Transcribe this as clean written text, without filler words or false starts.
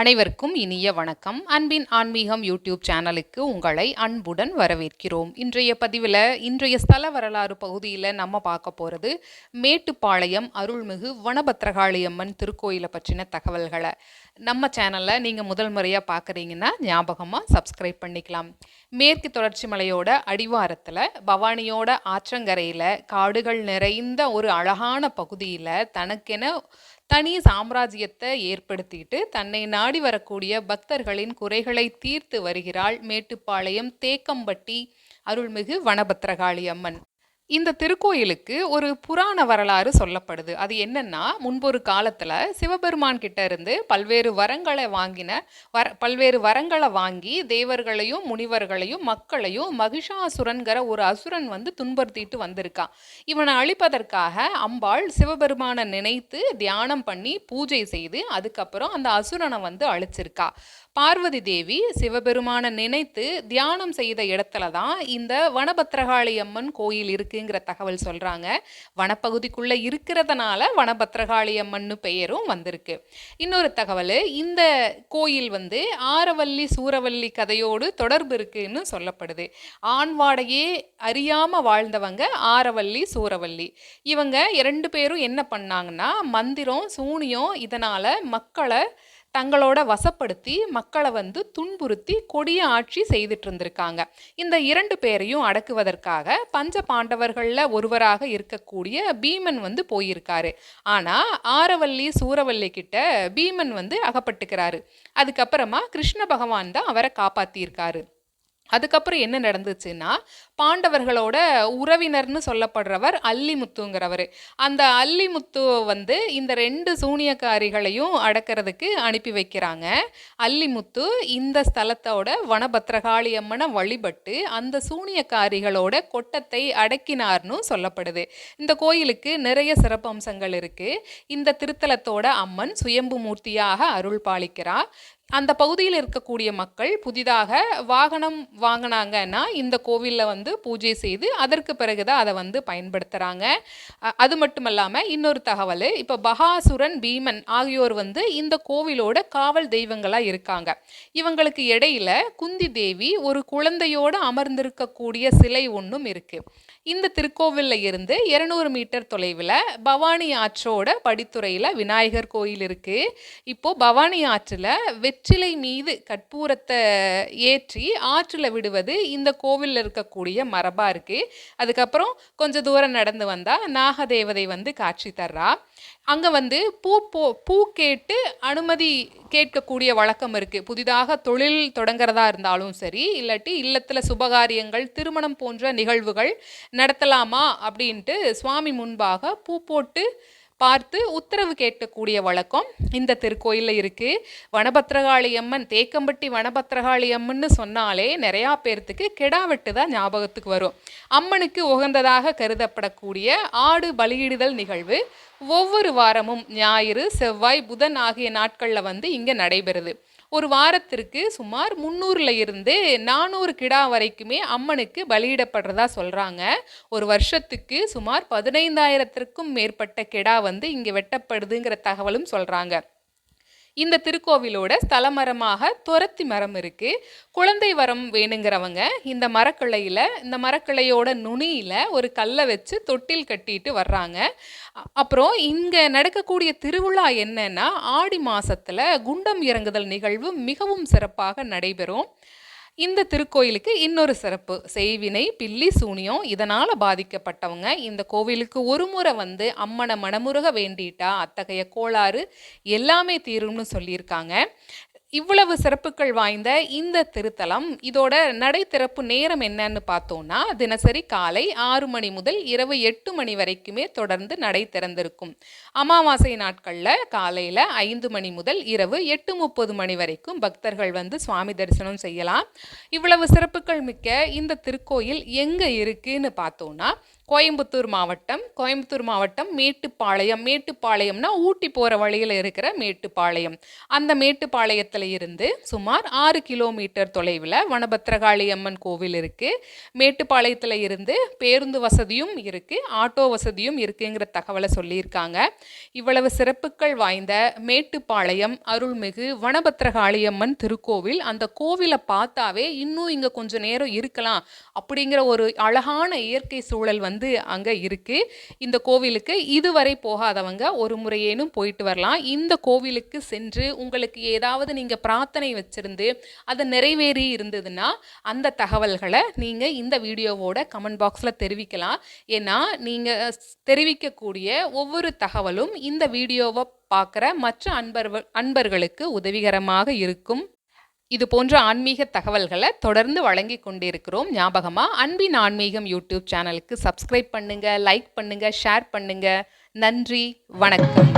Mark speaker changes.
Speaker 1: அனைவருக்கும் இனிய வணக்கம். அன்பின் ஆன்மீகம் யூடியூப் சேனலுக்கு உங்களை அன்புடன் வரவேற்கிறோம். இன்றைய ஸ்தல வரலாறு பகுதியில் நம்ம பார்க்க போகிறது மேட்டுப்பாளையம் அருள்மிகு வனபத்ரகாளியம்மன் திருக்கோயிலை பற்றின தகவல்களை. நம்ம சேனலில் நீங்கள் முதல் முறையாக பார்க்குறீங்கன்னா ஞாபகமாக சப்ஸ்கிரைப் பண்ணிக்கலாம். மேற்கு தொடர்ச்சி மலையோட அடிவாரத்தில் பவானியோட ஆற்றங்கரையில் காடுகள் நிறைந்த ஒரு அழகான பகுதியில் தனக்கென தனி சாம்ராஜ்யத்தை ஏற்படுத்திட்டு தன்னை நாடி வரக்கூடிய பக்தர்களின் குறைகளை தீர்த்து வருகிறாள் மேட்டுப்பாளையம் தேக்கம்பட்டி அருள்மிகு வனபத்ரகாளி அம்மன். இந்த திருக்கோயிலுக்கு ஒரு புராண வரலாறு சொல்லப்படுது. அது என்னன்னா, முன்பொரு காலத்துல சிவபெருமான் கிட்ட இருந்து பல்வேறு வரங்களை வாங்கி தேவர்களையும் முனிவர்களையும் மக்களையும் மகிஷாசுரன்கிற ஒரு அசுரன் துன்புறுத்திட்டு வந்திருக்கான். இவனை அழிப்பதற்காக அம்பாள் சிவபெருமானை நினைத்து தியானம் பண்ணி பூஜை செய்து அதுக்கப்புறம் அந்த அசுரனை அழிச்சிருக்கா. பார்வதி தேவி சிவபெருமானை நினைத்து தியானம் செய்த இடத்துல தான் இந்த வனபத்ரகாளி அம்மன் கோயில் இருக்குங்கிற தகவல் சொல்றாங்க. வனப்பகுதிக்குள்ள இருக்கிறதுனால வனபத்ரகாளி அம்மன் பெயரும் வந்திருக்கு. இன்னொரு தகவல், இந்த கோயில் ஆரவல்லி சூரவல்லி கதையோடு தொடர்பு இருக்குன்னு சொல்லப்படுது. ஆண்வாடையே அறியாம வாழ்ந்தவங்க ஆரவல்லி சூரவல்லி. இவங்க 2 பேரும் என்ன பண்ணாங்கன்னா, மந்திரம் சூனியம் இதனால மக்களை தங்களோட வசப்படுத்தி மக்களை துன்புறுத்தி கொடிய ஆட்சி செய்துட்டு இருந்திருக்காங்க. இந்த 2 பேரையும் அடக்குவதற்காக பஞ்ச பாண்டவர்களில் ஒருவராக இருக்கக்கூடிய பீமன் போயிருக்காரு. ஆனால் ஆரவல்லி சூரவல்லி கிட்ட பீமன் அகப்பட்டுக்கிறாரு. அதுக்கப்புறமா கிருஷ்ண பகவான் தான் அவரை காப்பாற்றியிருக்காரு. அதுக்கப்புறம் என்ன நடந்துச்சுன்னா, பாண்டவர்களோட உறவினர்னு சொல்லப்படுறவர் அல்லிமுத்துங்கிறவர். அந்த அல்லிமுத்து இந்த 2 சூனியக்காரிகளையும் அடக்கிறதுக்கு அனுப்பி வைக்கிறாங்க. அல்லிமுத்து இந்த ஸ்தலத்தோட வனபத்ரகாளி அம்மனை வழிபட்டு அந்த சூனியக்காரிகளோட கொட்டத்தை அடக்கினார்னு சொல்லப்படுது. இந்த கோயிலுக்கு நிறைய சிறப்பம்சங்கள் இருக்கு. இந்த திருத்தலத்தோட அம்மன் சுயம்பு மூர்த்தியாக அருள் பாலிக்கிறார். அந்த பகுதியில் இருக்கக்கூடிய மக்கள் புதிதாக வாகனம் வாங்கினாங்கன்னா இந்த கோவிலில் பூஜை செய்து அதற்கு பிறகுதான் அதை பயன்படுத்துகிறாங்க. அது மட்டும் இல்லாமல் இன்னொரு தகவல், இப்போ பகாசுரன் பீமன் ஆகியோர் இந்த கோவிலோட காவல் தெய்வங்களாக இருக்காங்க. இவங்களுக்கு இடையில குந்தி தேவி ஒரு குழந்தையோடு அமர்ந்திருக்கக்கூடிய சிலை ஒன்றும் இருக்குது. இந்த திருக்கோவிலில் இருந்து 200 மீட்டர் தொலைவில் பவானி ஆற்றோட படித்துறையில் விநாயகர் கோயில் இருக்குது. இப்போது பவானி ஆற்றில் வெற்றிலை மீது கற்பூரத்தை ஏற்றி ஆற்றில் விடுவது இந்த கோவிலில் இருக்கக்கூடிய மரபாக இருக்குது. அதுக்கப்புறம் கொஞ்சம் தூரம் நடந்து வந்தால் நாகதேவதை காட்சி தர்றா. அங்கே பூ கேட்டு அனுமதி கேட்கக்கூடிய வழக்கம் இருக்குது. புதிதாக தொழில் தொடங்குறதா இருந்தாலும் சரி, இல்லாட்டி இல்லத்தில் சுபகாரியங்கள் திருமணம் போன்ற நிகழ்வுகள் நடத்தலாமா அப்படின்ட்டு சுவாமி முன்பாக பூ போட்டு பார்த்து உத்தரவு கேட்கக்கூடிய வழக்கம் இந்த திருக்கோயிலில் இருக்குது. வனபத்ரகாளி அம்மன் தேக்கம்பட்டி வனபத்ரகாளி அம்மன்னு சொன்னாலே நிறையா பேர்த்துக்கு கெடாவெட்டு தான் ஞாபகத்துக்கு வரும். அம்மனுக்கு உகந்ததாக கருதப்படக்கூடிய ஆடு பலியிடுதல் நிகழ்வு ஒவ்வொரு வாரமும் ஞாயிறு செவ்வாய் புதன் ஆகிய நாட்களில் இங்கே நடைபெறுது. ஒரு வாரத்திற்கு சுமார் 300 இருந்து 400 கிடா வரைக்குமே அம்மனுக்கு பலியிடப்படுறதா சொல்கிறாங்க. ஒரு வருஷத்துக்கு சுமார் 15,000க்கும் மேற்பட்ட கிடா இங்கே வெட்டப்படுதுங்கிற தகவலும் சொல்கிறாங்க. இந்த திருக்கோவிலோட ஸ்தல மரமாக துரத்தி மரம் இருக்குது. குழந்தை வரம் வேணுங்கிறவங்க இந்த மரக்கிளையோட நுனியில் ஒரு கல்லை வச்சு தொட்டில் கட்டிட்டு வர்றாங்க. அப்புறம் இங்கே நடக்கக்கூடிய திருவிழா என்னன்னா, ஆடி மாதத்தில் குண்டம் இறங்குதல் நிகழ்வு மிகவும் சிறப்பாக நடைபெறும். இந்த திருக்கோயிலுக்கு இன்னொரு சிறப்பு, செய்வினை பில்லி சூனியம் இதனால் பாதிக்கப்பட்டவங்க இந்த கோவிலுக்கு ஒரு முறை அம்மனை மனமுருக வேண்டிட்டா அத்தகைய கோளாறு எல்லாமே தீரும்னு சொல்லியிருக்காங்க. இவ்வளவு சிறப்புகள் வாய்ந்த இந்த திருத்தலம் இதோட நடை திறப்பு நேரம் என்னன்னு பார்த்தோம்னா, தினசரி காலை 6 மணி முதல் இரவு 8 மணி வரைக்குமே தொடர்ந்து நடை திறந்திருக்கும். அமாவாசை நாட்களில் காலையில் 5 மணி முதல் இரவு 8:30 மணி வரைக்கும் பக்தர்கள் சுவாமி தரிசனம் செய்யலாம். இவ்வளவு சிறப்புகள் மிக்க இந்த திருக்கோயில் எங்கே இருக்குன்னு பார்த்தோம்னா, கோயம்புத்தூர் மாவட்டம் மேட்டுப்பாளையம்னா ஊட்டி போகிற வழியில் இருக்கிற மேட்டுப்பாளையம். அந்த மேட்டுப்பாளையத்தில் இருந்து சுமார் 6 கிலோமீட்டர் தொலைவில் வனபத்திரகாளி அம்மன் கோவில் இருக்குது. மேட்டுப்பாளையத்தில் இருந்து பேருந்து வசதியும் இருக்குது, ஆட்டோ வசதியும் இருக்குங்கிற தகவலை சொல்லியிருக்காங்க. இவ்வளவு சிறப்புகள் வாய்ந்த மேட்டுப்பாளையம் அருள்மிகு வனபத்திரகாளி அம்மன் திருக்கோவில், அந்த கோவிலை பார்த்தாவே இன்னும் இங்கே கொஞ்சம் நேரம் இருக்கலாம் அப்படிங்கிற ஒரு அழகான இயற்கை சூழல் அங்கே இருக்கு. இந்த கோவிலுக்கு இதுவரை போகாதவங்க ஒரு முறையேனும் போயிட்டு வரலாம். இந்த கோவிலுக்கு சென்று உங்களுக்கு ஏதாவது நீங்க பிரார்த்தனை வச்சிருந்து அது நிறைவேறி இருந்ததுன்னா அந்த தகவல்களை நீங்க இந்த வீடியோவோட கமெண்ட் பாக்ஸ்ல தெரிவிக்கலாம். ஏன்னா நீங்க தெரிவிக்கக்கூடிய ஒவ்வொரு தகவலும் இந்த வீடியோவை பார்க்குற மற்ற அன்பர்களுக்கு உதவிகரமாக இருக்கும். இது போன்ற ஆன்மீக தகவல்களை தொடர்ந்து வழங்கி கொண்டிருக்கிறோம். ஞாபகமா அன்பின் ஆன்மீகம் யூடியூப் சேனலுக்கு சப்ஸ்கிரைப் பண்ணுங்க, லைக் பண்ணுங்க, ஷேர் பண்ணுங்க. நன்றி, வணக்கம்.